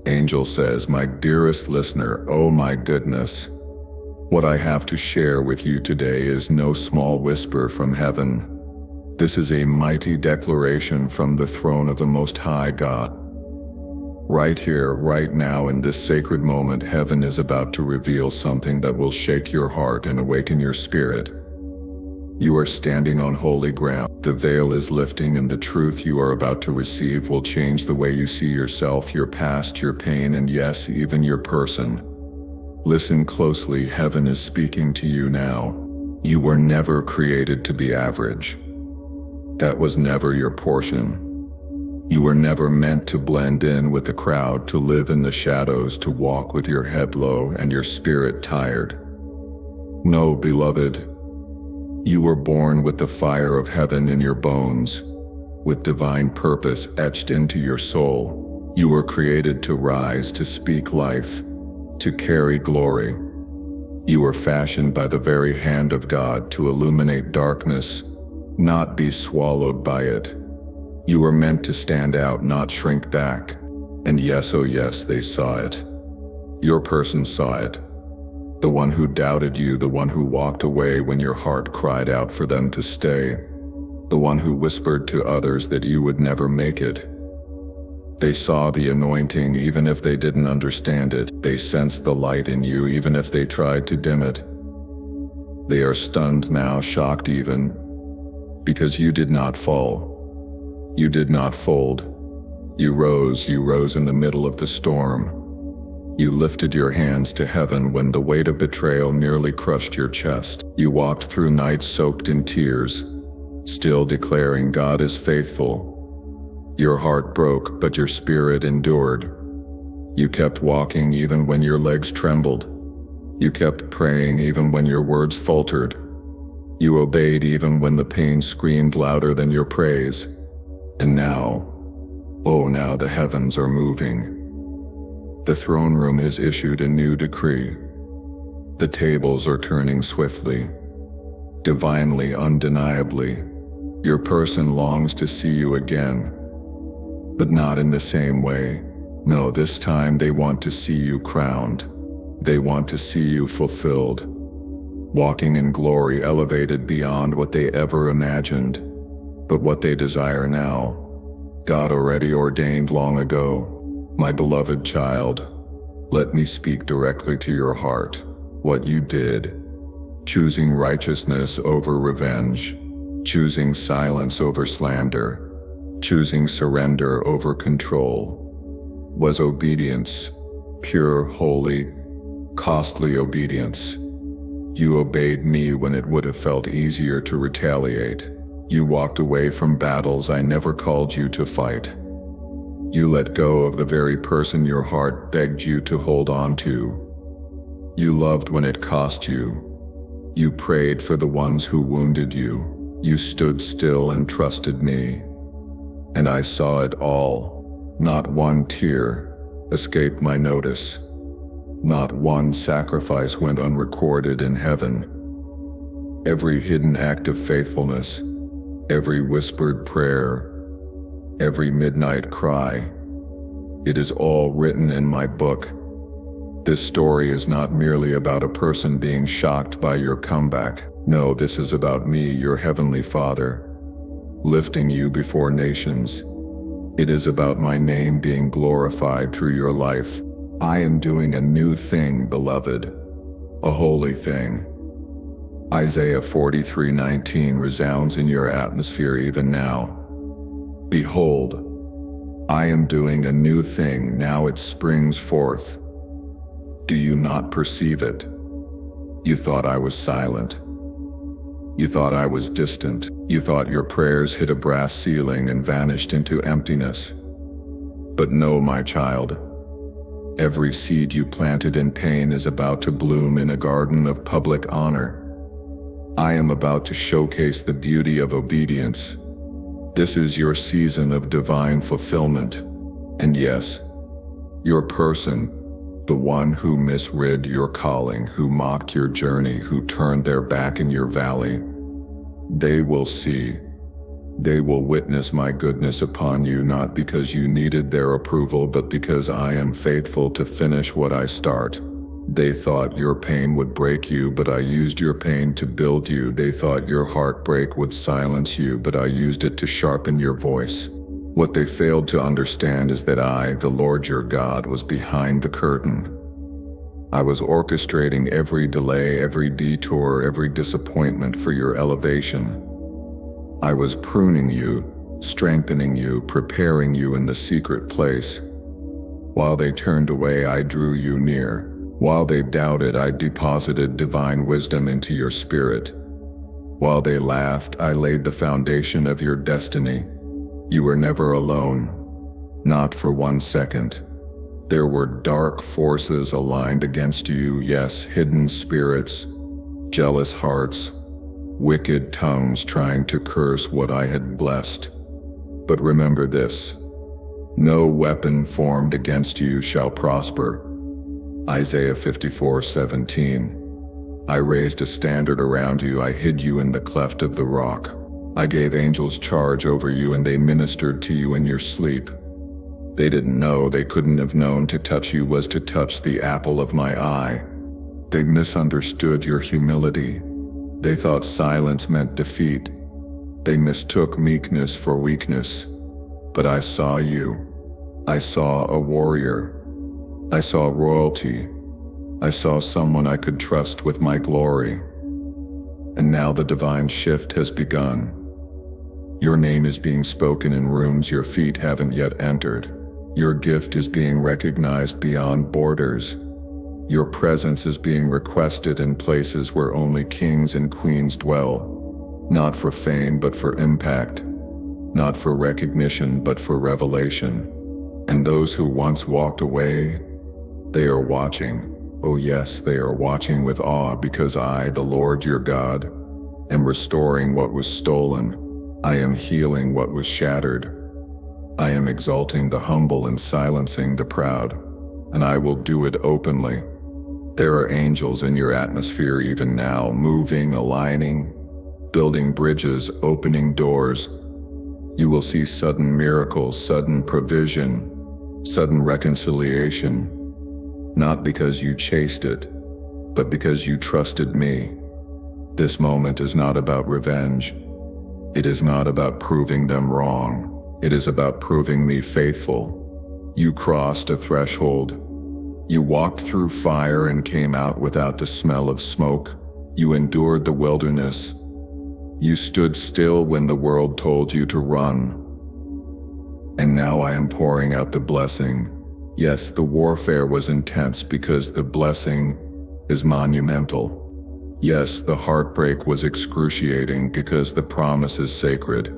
Angel says, "My dearest listener, oh my goodness. What I have to share with you today is no small whisper from heaven. This is a mighty declaration from the throne of the Most High God. Right here, right now, in this sacred moment, heaven is about to reveal something that will shake your heart and awaken your spirit. You are standing on holy ground. The veil is lifting, and the truth you are about to receive will change the way you see yourself, your past, your pain, and yes, even your person. Listen closely, heaven is speaking to you now. You were never created to be average. That was never your portion. You were never meant to blend in with the crowd, to live in the shadows, to walk with your head low and your spirit tired. No, beloved. You were born with the fire of heaven in your bones, with divine purpose etched into your soul. You were created to rise, to speak life, to carry glory. You were fashioned by the very hand of God to illuminate darkness, not be swallowed by it. You were meant to stand out, not shrink back. And yes, oh yes, they saw it. Your person saw it. The one who doubted you, the one who walked away when your heart cried out for them to stay. The one who whispered to others that you would never make it. They saw the anointing even if they didn't understand it. They sensed the light in you even if they tried to dim it. They are stunned now, shocked even, because you did not fall. You did not fold. You rose in the middle of the storm. You lifted your hands to heaven when the weight of betrayal nearly crushed your chest. You walked through nights soaked in tears, still declaring God is faithful. Your heart broke, but your spirit endured. You kept walking even when your legs trembled. You kept praying even when your words faltered. You obeyed even when the pain screamed louder than your praise. And now, oh now the heavens are moving. The throne room has issued a new decree. The tables are turning swiftly, divinely, undeniably. Your person longs to see you again, but not in the same way. No, this time they want to see you crowned. They want to see you fulfilled, walking in glory, elevated beyond what they ever imagined. But what they desire now, God already ordained long ago. My beloved child, let me speak directly to your heart. What you did, choosing righteousness over revenge, choosing silence over slander, choosing surrender over control, was obedience, pure, holy, costly obedience. You obeyed me when it would have felt easier to retaliate. You walked away from battles I never called you to fight. You let go of the very person your heart begged you to hold on to. You loved when it cost you. You prayed for the ones who wounded you. You stood still and trusted me. And I saw it all. Not one tear escaped my notice. Not one sacrifice went unrecorded in heaven. Every hidden act of faithfulness, every whispered prayer, every midnight cry, it is all written in my book. This story is not merely about a person being shocked by your comeback. No, this is about me, your heavenly Father, lifting you before nations. It is about my name being glorified through your life. I am doing a new thing, beloved, a holy thing. Isaiah 43:19 resounds in your atmosphere even now. Behold, I am doing a new thing, now it springs forth. Do you not perceive it? You thought I was silent. You thought I was distant. You thought your prayers hit a brass ceiling and vanished into emptiness. But no, my child. Every seed you planted in pain is about to bloom in a garden of public honor. I am about to showcase the beauty of obedience. This is your season of divine fulfillment. And yes, your person, the one who misread your calling, who mocked your journey, who turned their back in your valley, they will see. They will witness my goodness upon you, not because you needed their approval, but because I am faithful to finish what I start. They thought your pain would break you, but I used your pain to build you. They thought your heartbreak would silence you, but I used it to sharpen your voice. What they failed to understand is that I, the Lord your God, was behind the curtain. I was orchestrating every delay, every detour, every disappointment for your elevation. I was pruning you, strengthening you, preparing you in the secret place. While they turned away, I drew you near. While they doubted, I deposited divine wisdom into your spirit. While they laughed, I laid the foundation of your destiny. You were never alone, not for 1 second. There were dark forces aligned against you, yes, hidden spirits, jealous hearts, wicked tongues trying to curse what I had blessed. But remember this: no weapon formed against you shall prosper. Isaiah 54:17. I raised a standard around you, I hid you in the cleft of the rock. I gave angels charge over you, and they ministered to you in your sleep. They didn't know, they couldn't have known to touch you was to touch the apple of my eye. They misunderstood your humility. They thought silence meant defeat. They mistook meekness for weakness. But I saw you. I saw a warrior. I saw royalty. I saw someone I could trust with my glory. And now the divine shift has begun. Your name is being spoken in rooms your feet haven't yet entered. Your gift is being recognized beyond borders. Your presence is being requested in places where only kings and queens dwell. Not for fame, but for impact. Not for recognition, but for revelation. And those who once walked away, they are watching. Oh yes, they are watching with awe, because I, the Lord your God, am restoring what was stolen. I am healing what was shattered. I am exalting the humble and silencing the proud, and I will do it openly. There are angels in your atmosphere even now, moving, aligning, building bridges, opening doors. You will see sudden miracles, sudden provision, sudden reconciliation. Not because you chased it, but because you trusted me. This moment is not about revenge. It is not about proving them wrong. It is about proving me faithful. You crossed a threshold. You walked through fire and came out without the smell of smoke. You endured the wilderness. You stood still when the world told you to run. And now I am pouring out the blessing. Yes, the warfare was intense because the blessing is monumental. Yes, the heartbreak was excruciating because the promise is sacred.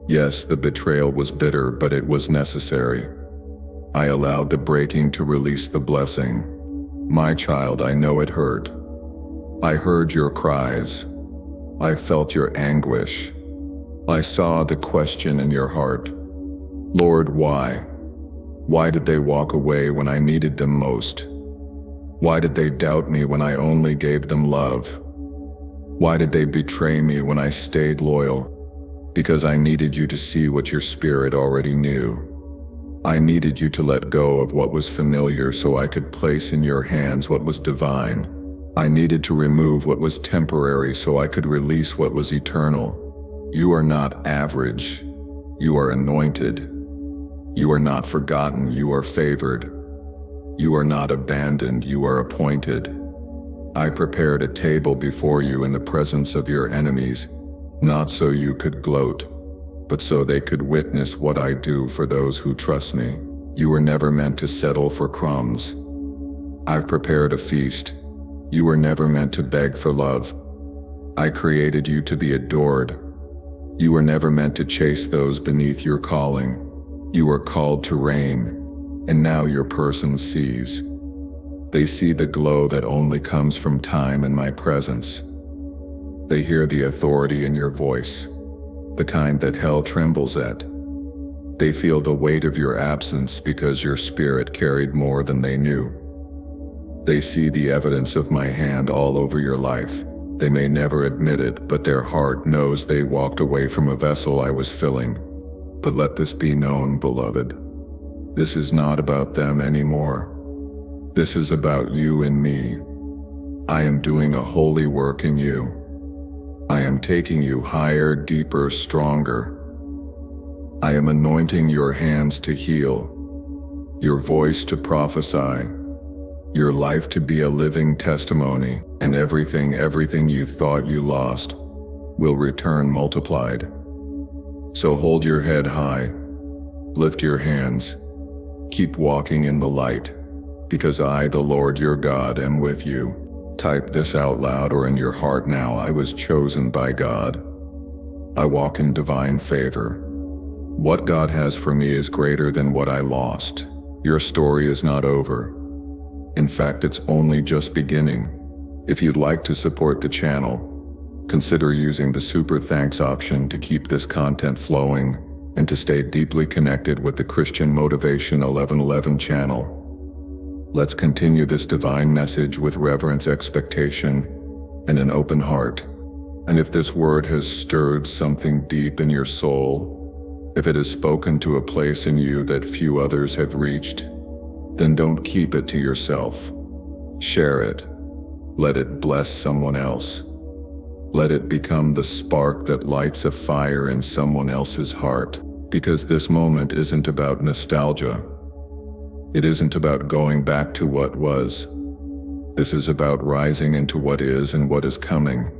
Yes, the betrayal was bitter, but it was necessary. I allowed the breaking to release the blessing. My child, I know it hurt. I heard your cries. I felt your anguish. I saw the question in your heart. Lord, why? Why did they walk away when I needed them most? Why did they doubt me when I only gave them love? Why did they betray me when I stayed loyal? Because I needed you to see what your spirit already knew. I needed you to let go of what was familiar so I could place in your hands what was divine. I needed to remove what was temporary so I could release what was eternal. You are not average. You are anointed. You are not forgotten, you are favored. You are not abandoned, you are appointed. I prepared a table before you in the presence of your enemies, not so you could gloat, but so they could witness what I do for those who trust me. You were never meant to settle for crumbs. I've prepared a feast. You were never meant to beg for love. I created you to be adored. You were never meant to chase those beneath your calling. You are called to reign, and now your person sees. They see the glow that only comes from time and my presence. They hear the authority in your voice, the kind that hell trembles at. They feel the weight of your absence because your spirit carried more than they knew. They see the evidence of my hand all over your life. They may never admit it, but their heart knows they walked away from a vessel I was filling. But let this be known, beloved. This is not about them anymore. This is about you and me. I am doing a holy work in you. I am taking you higher, deeper, stronger. I am anointing your hands to heal, your voice to prophesy, your life to be a living testimony, and everything you thought you lost will return multiplied. So hold your head high, lift your hands, keep walking in the light, because I, the Lord your God, am with you. Type this out loud or in your heart now. I was chosen by God. I walk in divine favor. What God has for me is greater than what I lost. Your story is not over. In fact, it's only just beginning. If you'd like to support the channel, consider using the Super Thanks option to keep this content flowing and to stay deeply connected with the Christian Motivation 1111 channel. Let's continue this divine message with reverence, expectation, and an open heart. And if this word has stirred something deep in your soul, if it has spoken to a place in you that few others have reached, then don't keep it to yourself. Share it. Let it bless someone else. Let it become the spark that lights a fire in someone else's heart. Because this moment isn't about nostalgia. It isn't about going back to what was. This is about rising into what is and what is coming.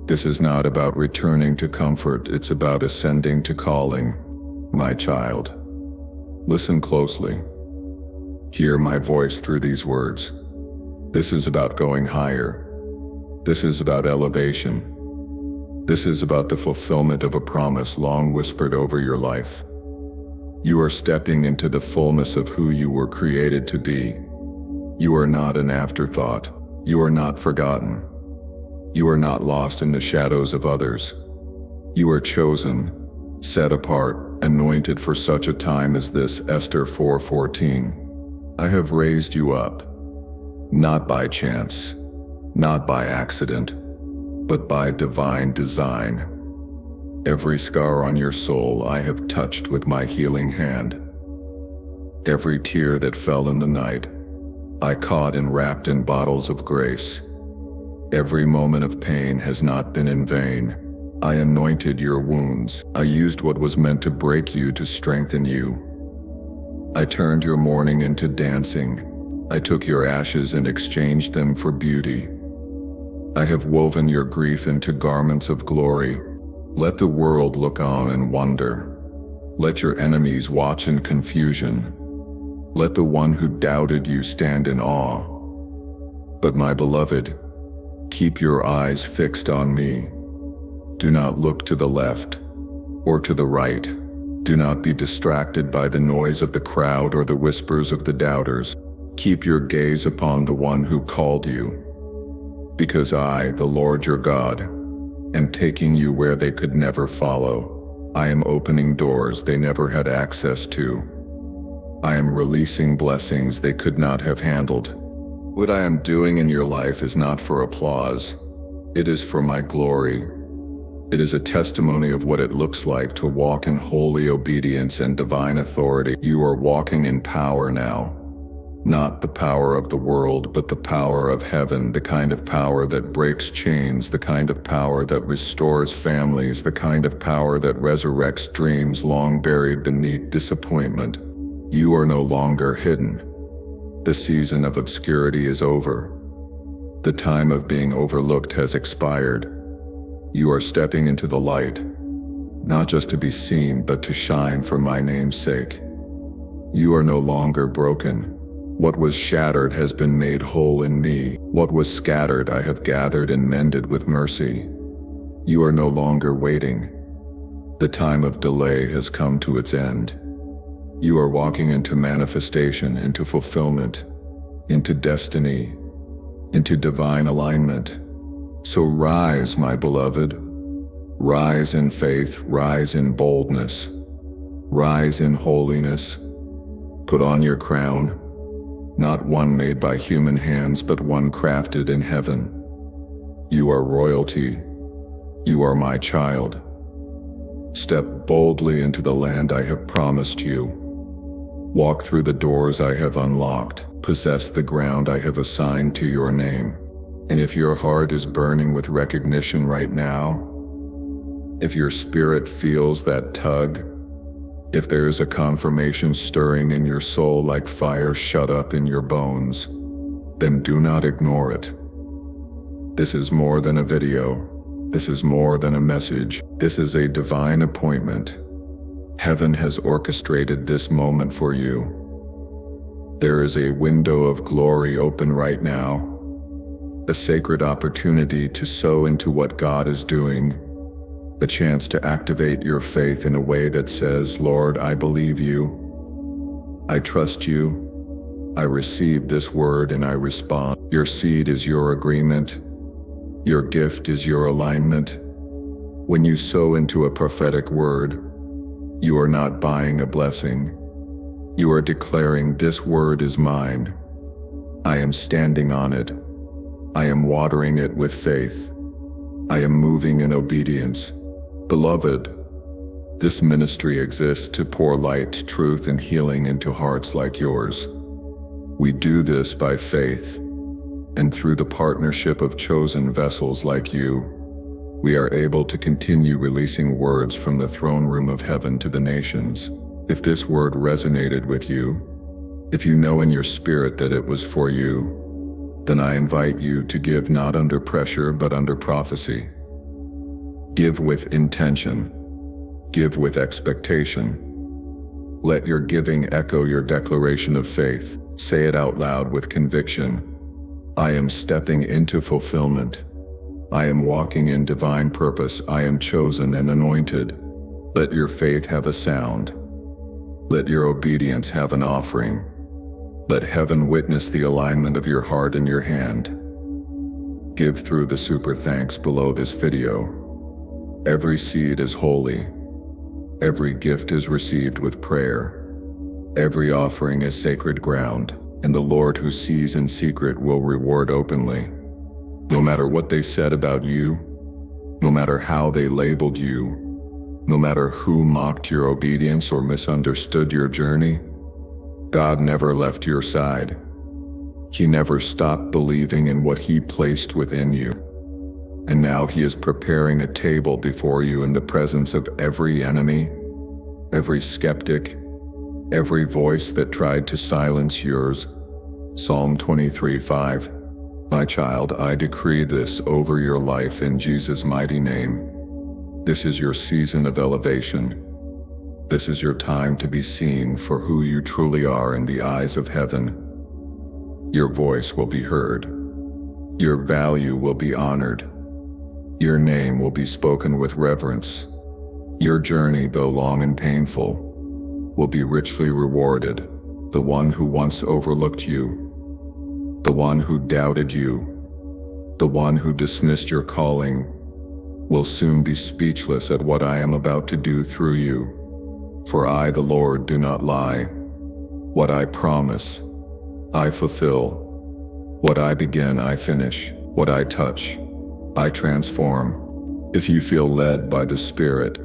This is not about returning to comfort, it's about ascending to calling. My child, listen closely. Hear my voice through these words. This is about going higher. This is about elevation. This is about the fulfillment of a promise long whispered over your life. You are stepping into the fullness of who you were created to be. You are not an afterthought. You are not forgotten. You are not lost in the shadows of others. You are chosen, set apart, anointed for such a time as this. Esther 4:14. I have raised you up, not by chance, not by accident, but by divine design. Every scar on your soul I have touched with my healing hand. Every tear that fell in the night, I caught and wrapped in bottles of grace. Every moment of pain has not been in vain. I anointed your wounds. I used what was meant to break you to strengthen you. I turned your mourning into dancing. I took your ashes and exchanged them for beauty. I have woven your grief into garments of glory. Let the world look on and wonder. Let your enemies watch in confusion. Let the one who doubted you stand in awe. But my beloved, keep your eyes fixed on me. Do not look to the left or to the right. Do not be distracted by the noise of the crowd or the whispers of the doubters. Keep your gaze upon the one who called you. Because I, the Lord your God, am taking you where they could never follow. I am opening doors they never had access to. I am releasing blessings they could not have handled. What I am doing in your life is not for applause. It is for my glory. It is a testimony of what it looks like to walk in holy obedience and divine authority. You are walking in power now. Not the power of the world, but the power of heaven, the kind of power that breaks chains, the kind of power that restores families, the kind of power that resurrects dreams long buried beneath disappointment. You are no longer hidden. The season of obscurity is over. The time of being overlooked has expired. You are stepping into the light, not just to be seen, but to shine for my name's sake. You are no longer broken. What was shattered has been made whole in me. What was scattered I have gathered and mended with mercy. You are no longer waiting. The time of delay has come to its end. You are walking into manifestation, into fulfillment, into destiny, into divine alignment. So rise, my beloved. Rise in faith, rise in boldness, rise in holiness. Put on your crown. Not one made by human hands, but one crafted in heaven. You are royalty. You are my child. Step boldly into the land I have promised you. Walk through the doors I have unlocked. Possess the ground I have assigned to your name. And if your heart is burning with recognition right now, if your spirit feels that tug, if there is a confirmation stirring in your soul like fire shut up in your bones, then do not ignore it. This is more than a video. This is more than a message. This is a divine appointment. Heaven has orchestrated this moment for you. There is a window of glory open right now, a sacred opportunity to sow into what God is doing, a chance to activate your faith in a way that says, Lord, I believe you. I trust you. I receive this word and I respond. Your seed is your agreement. Your gift is your alignment. When you sow into a prophetic word, you are not buying a blessing. You are declaring, this word is mine. I am standing on it. I am watering it with faith. I am moving in obedience. Beloved, this ministry exists to pour light, truth, and healing into hearts like yours. We do this by faith, and through the partnership of chosen vessels like you, we are able to continue releasing words from the throne room of heaven to the nations. If this word resonated with you, if you know in your spirit that it was for you, then I invite you to give not under pressure but under prophecy. Give with intention. Give with expectation. Let your giving echo your declaration of faith. Say it out loud with conviction. I am stepping into fulfillment. I am walking in divine purpose. I am chosen and anointed. Let your faith have a sound. Let your obedience have an offering. Let heaven witness the alignment of your heart and your hand. Give through the super thanks below this video. Every seed is holy. Every gift is received with prayer. Every offering is sacred ground, and the Lord who sees in secret will reward openly. No matter what they said about you, no matter how they labeled you, no matter who mocked your obedience or misunderstood your journey, God never left your side. He never stopped believing in what He placed within you. And now He is preparing a table before you in the presence of every enemy, every skeptic, every voice that tried to silence yours. Psalm 23:5. My child, I decree this over your life in Jesus' mighty name. This is your season of elevation. This is your time to be seen for who you truly are in the eyes of heaven. Your voice will be heard. Your value will be honored. Your name will be spoken with reverence. Your journey, though long and painful, will be richly rewarded. The one who once overlooked you, the one who doubted you, the one who dismissed your calling, will soon be speechless at what I am about to do through you. For I, the Lord, do not lie. What I promise, I fulfill. What I begin, I finish. What I touch, I transform. If you feel led by the Spirit,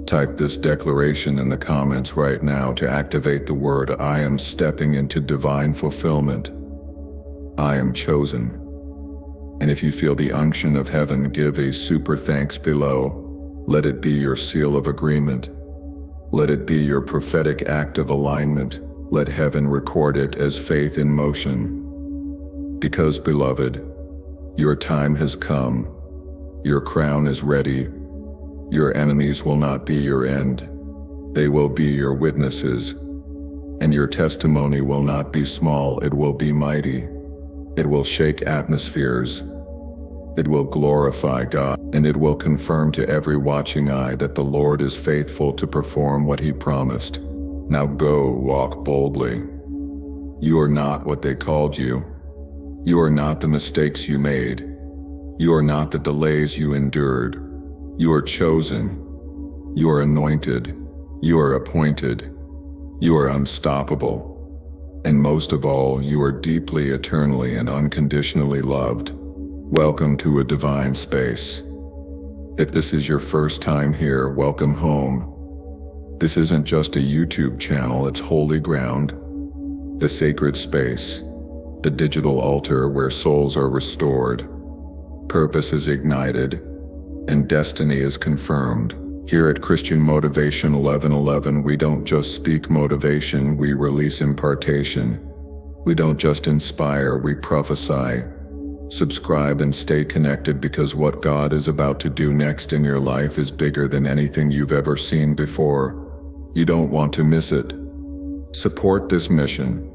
type this declaration in the comments right now to activate the word I am stepping into divine fulfillment. I am chosen. And if you feel the unction of heaven, give a super thanks below. Let it be your seal of agreement. Let it be your prophetic act of alignment. Let heaven record it as faith in motion. Because, beloved, your time has come. Your crown is ready. Your enemies will not be your end. They will be your witnesses. And your testimony will not be small, it will be mighty. It will shake atmospheres. It will glorify God, and it will confirm to every watching eye that the Lord is faithful to perform what He promised. Now go, walk boldly. You are not what they called you. You are not the mistakes you made. You are not the delays you endured. You are chosen. You are anointed. You are appointed. You are unstoppable. And most of all, you are deeply, eternally, and unconditionally loved. Welcome to a divine space. If this is your first time here, welcome home. This isn't just a YouTube channel, it's holy ground, the sacred space, the digital altar where souls are restored, purpose is ignited, and destiny is confirmed. Here at Christian Motivation 1111, we don't just speak motivation, we release impartation. We don't just inspire, we prophesy. Subscribe and stay connected, because what God is about to do next in your life is bigger than anything you've ever seen before. You don't want to miss it. Support this mission.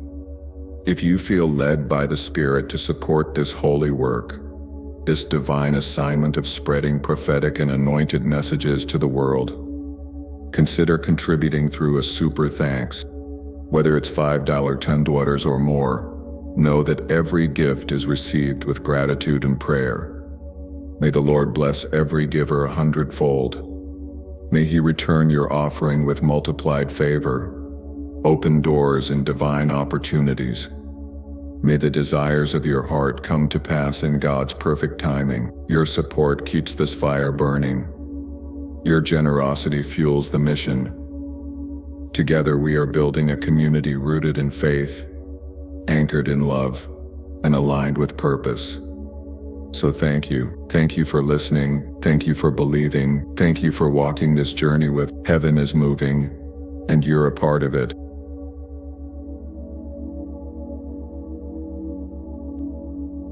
If you feel led by the Spirit to support this holy work, this divine assignment of spreading prophetic and anointed messages to the world, consider contributing through a super thanks. Whether it's $5, $10 or more, know that every gift is received with gratitude and prayer. May the Lord bless every giver 100-fold. May He return your offering with multiplied favor, open doors and divine opportunities. May the desires of your heart come to pass in God's perfect timing. Your support keeps this fire burning. Your generosity fuels the mission. Together we are building a community rooted in faith, anchored in love, and aligned with purpose. So thank you. Thank you for listening. Thank you for believing. Thank you for walking this journey with. Heaven is moving, and you're a part of it.